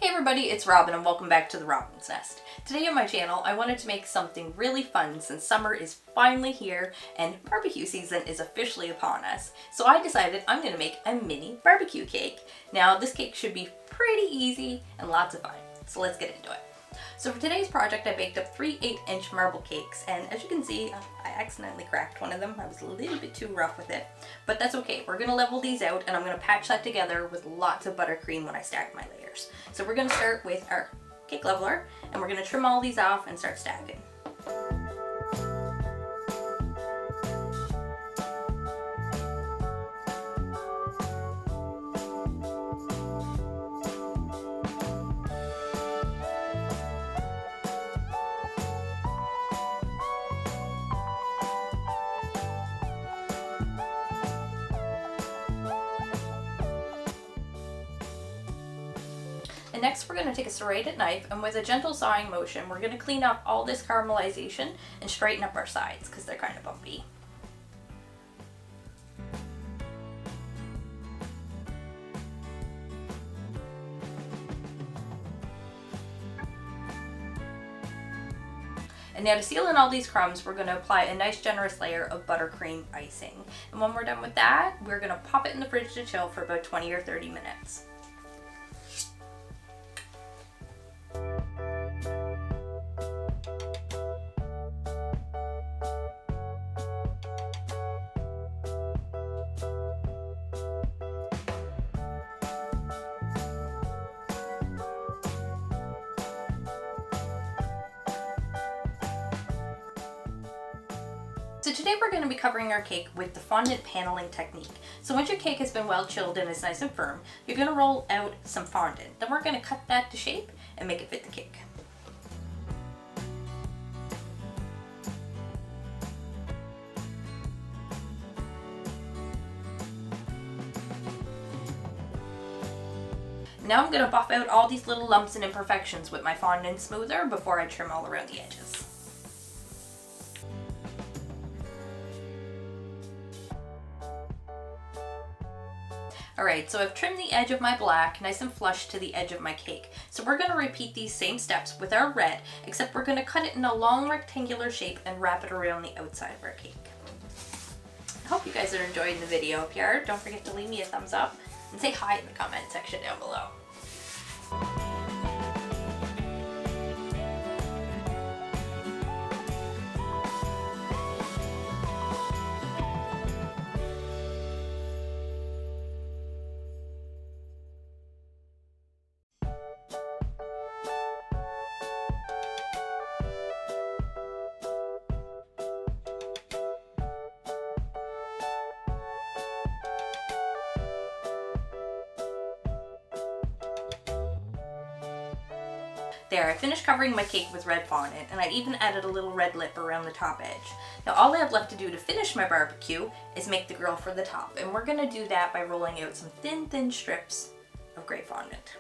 Hey everybody, it's Robin and welcome back to the Robin's Nest. Today on my channel, I wanted to make something really fun since summer is finally here and barbecue season is officially upon us. So I decided I'm going to make a mini barbecue cake. Now this cake should be pretty easy and lots of fun. So let's get into it. So for today's project, I baked up 3 8-inch marble cakes, and as you can see, I accidentally cracked one of them. I was a little bit too rough with it, but that's okay. We're gonna level these out, and I'm gonna patch that together with lots of buttercream when I stack my layers. So we're gonna start with our cake leveler, and we're gonna trim all these off and start stacking. And next we're going to take a serrated knife, and with a gentle sawing motion we're going to clean up all this caramelization and straighten up our sides because they're kind of bumpy. And now to seal in all these crumbs, we're going to apply a nice generous layer of buttercream icing. And when we're done with that, we're going to pop it in the fridge to chill for about 20 or 30 minutes. So today we're going to be covering our cake with the fondant paneling technique. So once your cake has been well chilled and is nice and firm, you're going to roll out some fondant. Then we're going to cut that to shape and make it fit the cake. Now I'm going to buff out all these little lumps and imperfections with my fondant smoother before I trim all around the edges. Alright, so I've trimmed the edge of my black nice and flush to the edge of my cake. So we're going to repeat these same steps with our red, except we're going to cut it in a long rectangular shape and wrap it around the outside of our cake. I hope you guys are enjoying the video. If you are, don't forget to leave me a thumbs up and say hi in the comment section down below. There, I finished covering my cake with red fondant, and I even added a little red lip around the top edge. Now all I have left to do to finish my barbecue is make the grill for the top, and we're going to do that by rolling out some thin strips of gray fondant.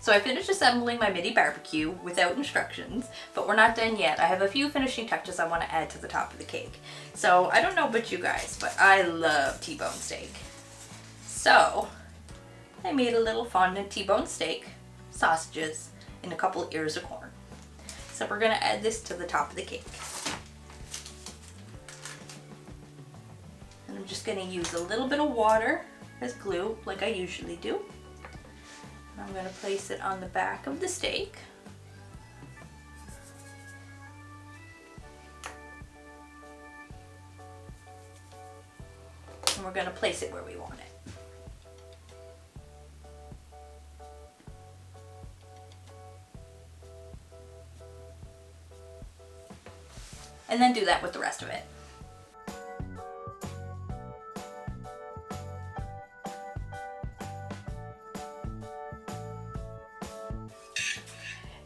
So I finished assembling my mini barbecue without instructions, but we're not done yet. I have a few finishing touches I want to add to the top of the cake. So I don't know about you guys, but I love T-bone steak. So I made a little fondant T-bone steak, sausages, and a couple ears of corn. So we're going to add this to the top of the cake. And I'm just going to use a little bit of water as glue, like I usually do. I'm going to place it on the back of the steak. And we're going to place it where we want it. And then do that with the rest of it.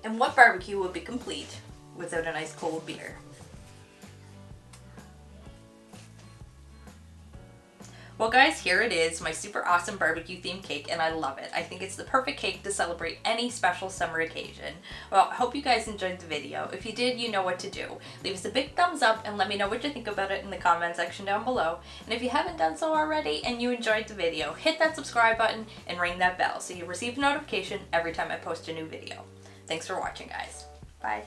And what barbecue would be complete without an ice cold beer? Well guys, here it is, my super awesome barbecue themed cake, and I love it. I think it's the perfect cake to celebrate any special summer occasion. Well, I hope you guys enjoyed the video. If you did, you know what to do. Leave us a big thumbs up and let me know what you think about it in the comment section down below. And if you haven't done so already and you enjoyed the video, hit that subscribe button and ring that bell so you receive a notification every time I post a new video. Thanks for watching, guys. Bye.